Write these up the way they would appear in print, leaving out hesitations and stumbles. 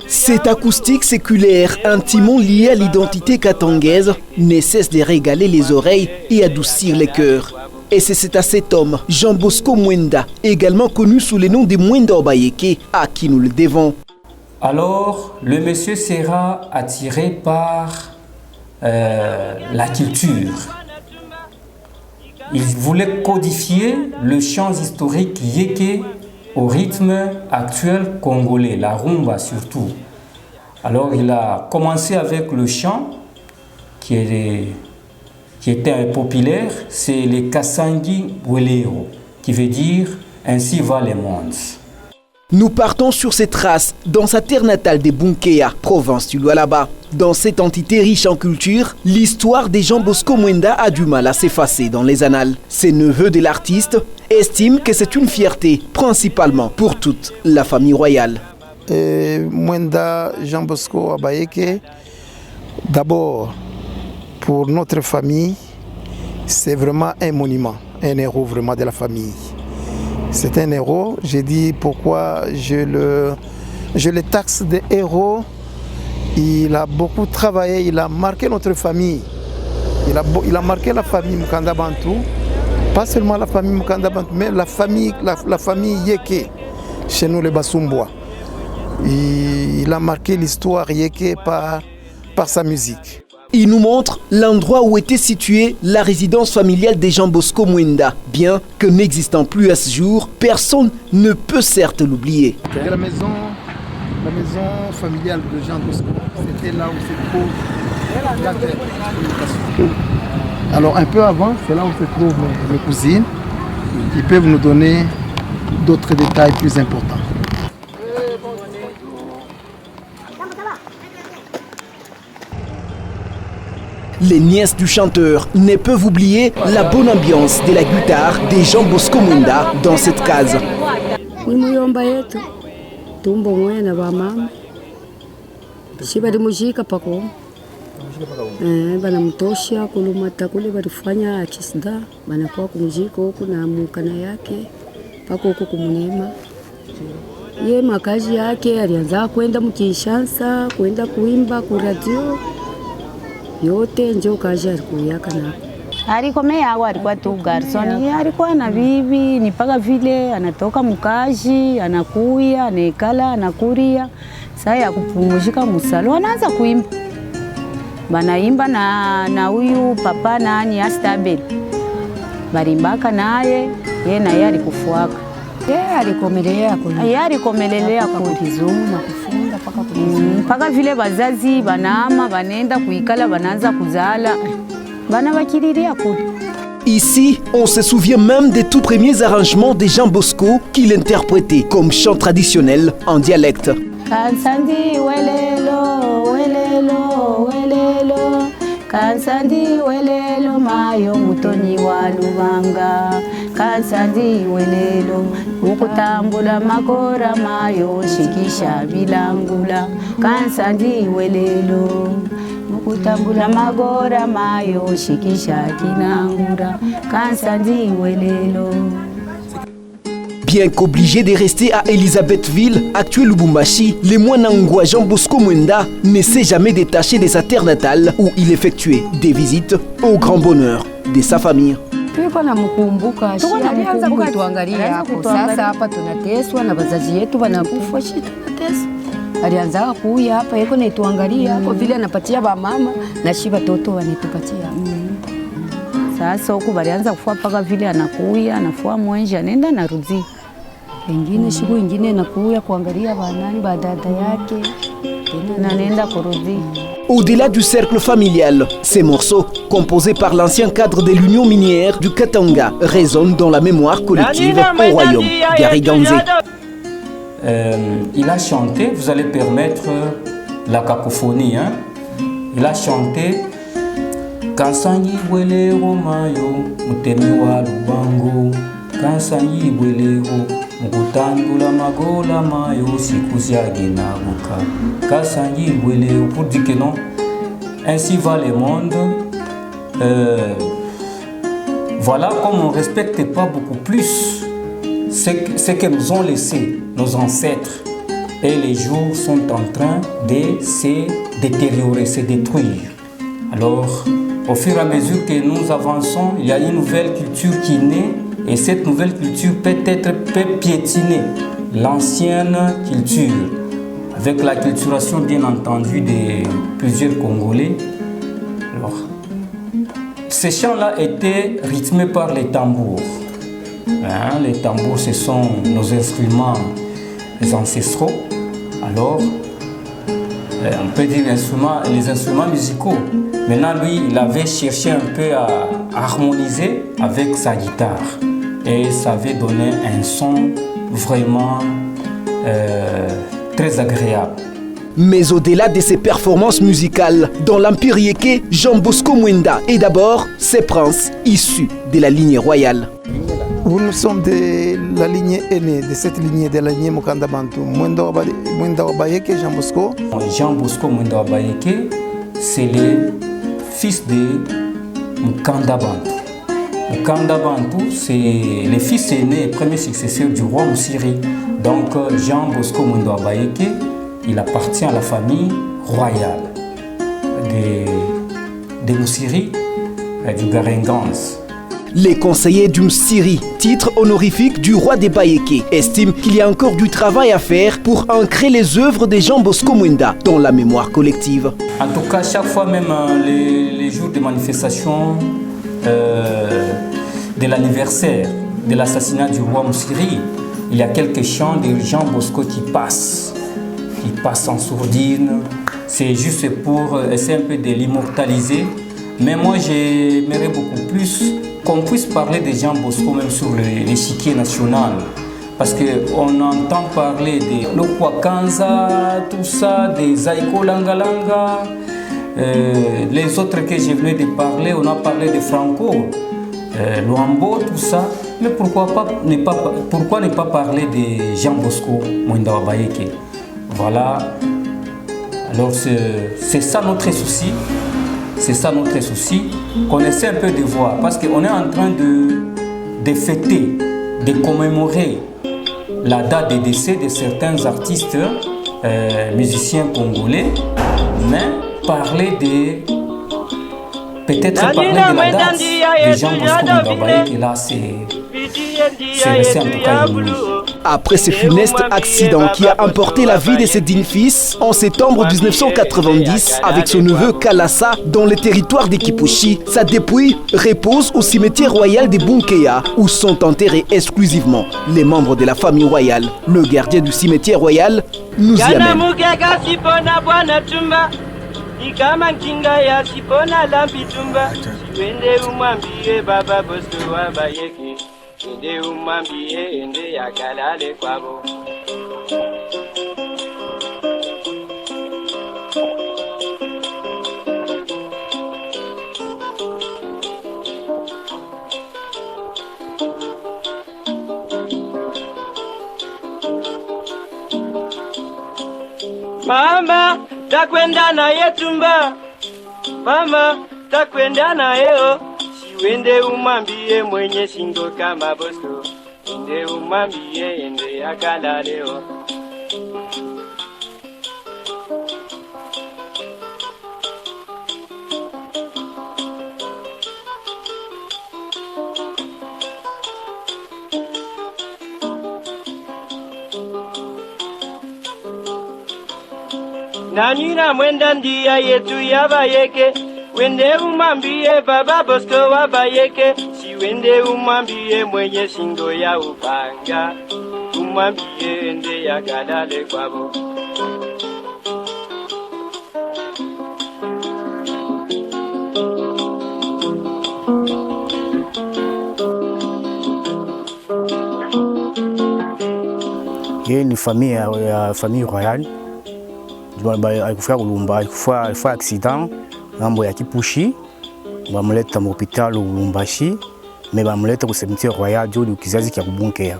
Cette acoustique séculaire, intimement liée à l'identité katangaise, ne cesse de régaler les oreilles et adoucir les cœurs. Et c'est à cet homme, Jean Bosco Mwenda, également connu sous le nom de Mwenda Obayeke, à qui nous le devons. Alors, le monsieur sera attiré par la culture. Il voulait codifier le chant historique yéké au rythme actuel congolais, la rumba surtout. Alors il a commencé avec le chant qui était populaire, c'est les Kasangi Welero, qui veut dire « Ainsi va le monde ». Nous partons sur ses traces dans sa terre natale de Bunkeya, province du Lualaba. Dans cette entité riche en culture, l'histoire de Jean Bosco Mwenda a du mal à s'effacer dans les annales. Ses neveux de l'artiste estiment que c'est une fierté, principalement pour toute la famille royale. Mwenda Jean Bosco Obayeke, d'abord pour notre famille, c'est vraiment un monument, un héros vraiment de la famille. C'est un héros, j'ai dit pourquoi je le taxe de héros. Il a beaucoup travaillé, il a marqué notre famille. Il a marqué la famille Mukanda Bantu, pas seulement la famille Mukanda Bantu, mais la famille Yéké, chez nous les Basumbois. Il a marqué l'histoire Yéké par sa musique. Il nous montre l'endroit où était située la résidence familiale de Jean Bosco Mwenda. Bien que n'existant plus à ce jour, personne ne peut certes l'oublier. La maison familiale de Jean Bosco, c'était là où se trouve la terre. Alors un peu avant, c'est là où se trouvent mes cousines. Ils peuvent nous donner d'autres détails plus importants. Les nièces du chanteur ne peuvent oublier la bonne ambiance de la guitare de Jean Bosco Mwenda dans cette case. Tumbo mwena ba mama shibali mujika pako banamtosha kulumata kule balifanya akisida banakuwa kumujika huku na mukana yake pako huku kumunema ye makazi yake alianza kwenda mkishansa kwenda kuimba ku radio yote njo kazi alikuyaka nako. Alikomea au alikuwa tu garson, alikuwa na bibi ni paka vile anatoka mkaji, anakuya, anekala, anakuria. Sasa ya kupumzika musalo anaanza kuimba. Banaimba na huyu papa nani Astabel. Barimbaka naye, yeye na yeye alikufuaka. Yeye alikomelelea kule. Yeye alikomelelea kuzungu na kufunga paka kuzungu. Paka vile bazazi banama banenda kuikala banaanza kuzala. Ici, on se souvient même des tout premiers arrangements de Jean Bosco qu'il interprétait comme chant traditionnel en dialecte. Kansandi welelo, welelo, welelo, kansandi welelo mayo mutoni wa lubanga, kansandi welelo, ukutambula magora mayo shikisha bilangula, kansandi welelo. Kutambula magora mayo shikisha kinangura kansandi welelo. Bien qu'obligé de rester à Elisabethville, actuel Lubumbashi, le Mwanangwa Jean Bosco Mwenda ne s'est jamais détaché de sa terre natale où il effectuait des visites au grand bonheur de sa famille. Tulikuwa namkumbuka, alianza kutuangalia hapo. Sasa hapa tunateswa na wazazi yetu wanakufa, shida tunateswa. Alianza kuja hapa yeko na tuangalia hapo vile anapatia ba mama na shi watoto wanitupatia. Sasa huko balianza kufua paka vile anakuya, anafua mwenje, anaenda narudi. Wengine siku nyingine anakuya kuangalia banani badada yake. Tena anaenda kurudi. Au-delà du cercle familial, ces morceaux, composés par l'ancien cadre de l'Union minière du Katanga, résonnent dans la mémoire collective au royaume d'Ariganzé. Il a chanté, vous allez permettre la cacophonie, hein? Il a chanté Kansanyi Welero Mayo, Mutemi wa Lubango, Kansanyi Welero, Mukutandula Magola Mayo, Sikuziagi Nabuka, Kansanyi Welero, pour dire que non, ainsi va le monde. Voilà, comme on ne respecte pas beaucoup plus ce que nous ont laissé nos ancêtres. Et les jours sont en train de se détériorer, se détruire. Alors, au fur et à mesure que nous avançons, il y a une nouvelle culture qui naît et cette nouvelle culture peut piétiner l'ancienne culture avec la culturation bien entendu de plusieurs Congolais. Alors, ces chants-là étaient rythmés par les tambours. Les tambours, ce sont nos instruments ancestraux. Alors, on peut dire les instruments musicaux. Maintenant, lui, il avait cherché un peu à harmoniser avec sa guitare. Et ça avait donné un son vraiment très agréable. Mais au-delà de ses performances musicales, dans l'Empire Yeke, Jean Bosco Mwenda est d'abord ses princes issus de la lignée royale. Nous sommes de la lignée aînée, de cette lignée, de la lignée Mukanda Bantu. Mwenda Wabayeke, Jean Bosco. Jean Bosco Mwenda Wabayeke, c'est le fils de Mukanda Bantu. Mukanda Bantu, c'est le fils aîné et premier successeur du roi Moussiri. Donc Jean Bosco Mwenda Wabayeke, il appartient à la famille royale de Moussiri, du Garengans. Les conseillers du Msiri, titre honorifique du roi des Bayeke, estiment qu'il y a encore du travail à faire pour ancrer les œuvres de Jean Bosco Mwenda dans la mémoire collective. En tout cas, chaque fois, même les jours de manifestation de l'anniversaire de l'assassinat du roi Moussiri, il y a quelques chants de Jean Bosco qui passent en sourdine. C'est juste pour essayer un peu de l'immortaliser. Mais moi, j'aimerais beaucoup plus qu'on puisse parler de Jean Bosco même sur l'échiquier national. Parce qu'on entend parler de Lokwakanza, tout ça, des Zaiko Langalanga. Les autres que je venais de parler, on a parlé de Franco, Luambo, tout ça. Mais pourquoi ne pas parler de Jean Bosco Mwenda Wabayeke? Voilà. Alors c'est ça notre souci. C'est ça notre souci, qu'on essaie un peu de voir, parce qu'on est en train de fêter, de commémorer la date de décès de certains artistes, musiciens congolais, mais peut-être parler de la date de Jean Bosco Mwenda Wabayeke, là c'est resté en tout cas inouï. Après ce funeste accident qui a emporté la vie de ses dignes fils en septembre 1990 avec son neveu Kalassa dans le territoire de Kipushi, sa dépouille repose au cimetière royal de Bunkeya où sont enterrés exclusivement les membres de la famille royale. Le gardien du cimetière royal nous y amène. Ende umambie ende yakalale kwabo. Mama, takwenda naye tumba. Mama, takwenda naye o. Wende umambie mwenye shingo kama Bosco. Wende umambie ende yakala leo. Nanyina mwenda ndia yetu yabayeke. Wende umambie baba Bosco Wabayeke. Si wende umambie mwenye shingo ya upanga. Umambie ende yakalale kwabo. Hii ni famille royale. Alikufa Kulumba, alikufa accident ngambo ya Kipushi, bamuleta mu hospital Lubumbashi, mais bamuleta ku cimetière royal juu kizazi kya Bunkeya.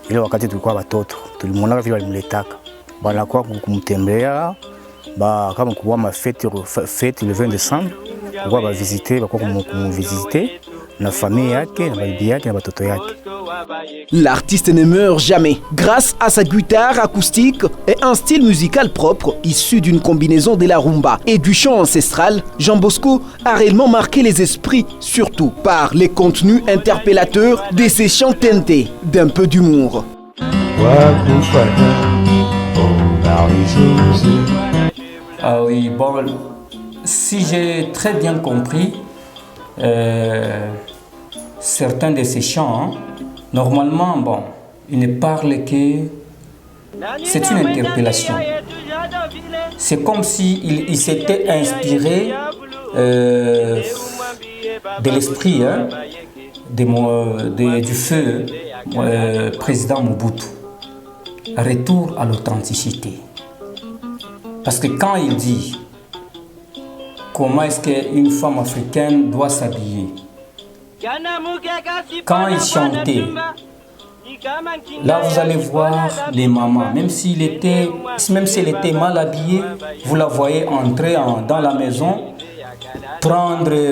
Ile wakati tulikuwa watoto, tulimwona vile walimletaka. Banakuwa kumtembea, kama kuwa fête le 20 décembre, kwa ba visiter, kwa kumvisiter na famille yake na bibi yake na watoto yake. L'artiste ne meurt jamais. Grâce à sa guitare acoustique et un style musical propre, issu d'une combinaison de la rumba et du chant ancestral, Jean Bosco a réellement marqué les esprits, surtout par les contenus interpellateurs de ses chants teintés d'un peu d'humour. Ah oui, bon, si j'ai très bien compris, certains de ces chants, normalement, bon, ils ne parlent que... C'est une interpellation. C'est comme s'il s'était inspiré de l'esprit du feu président Mobutu. Retour à l'authenticité. Parce que quand il dit comment est-ce qu'une femme africaine doit s'habiller, quand il chantait, là vous allez voir les mamans, même s'il était mal habillé, vous la voyez entrer dans la maison,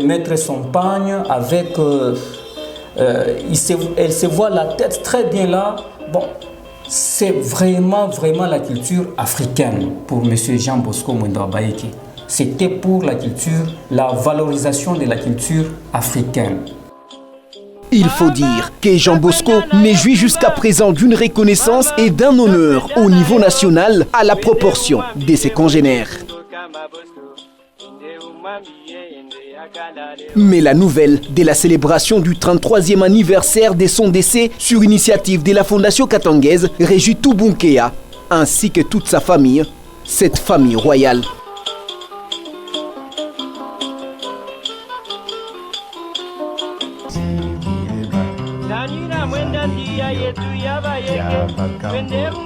mettre son pagne avec... elle se voit la tête très bien là. Bon, c'est vraiment la culture africaine pour M. Jean Bosco Mwenda Bayeke. C'était pour la culture, la valorisation de la culture africaine. Il faut dire que Jean Bosco n'est jouit jusqu'à présent d'une reconnaissance et d'un honneur au niveau national à la proportion de ses congénères. Mais la nouvelle de la célébration du 33e anniversaire de son décès sur initiative de la Fondation Katangaise réjouit tout Bunkea ainsi que toute sa famille, cette famille royale.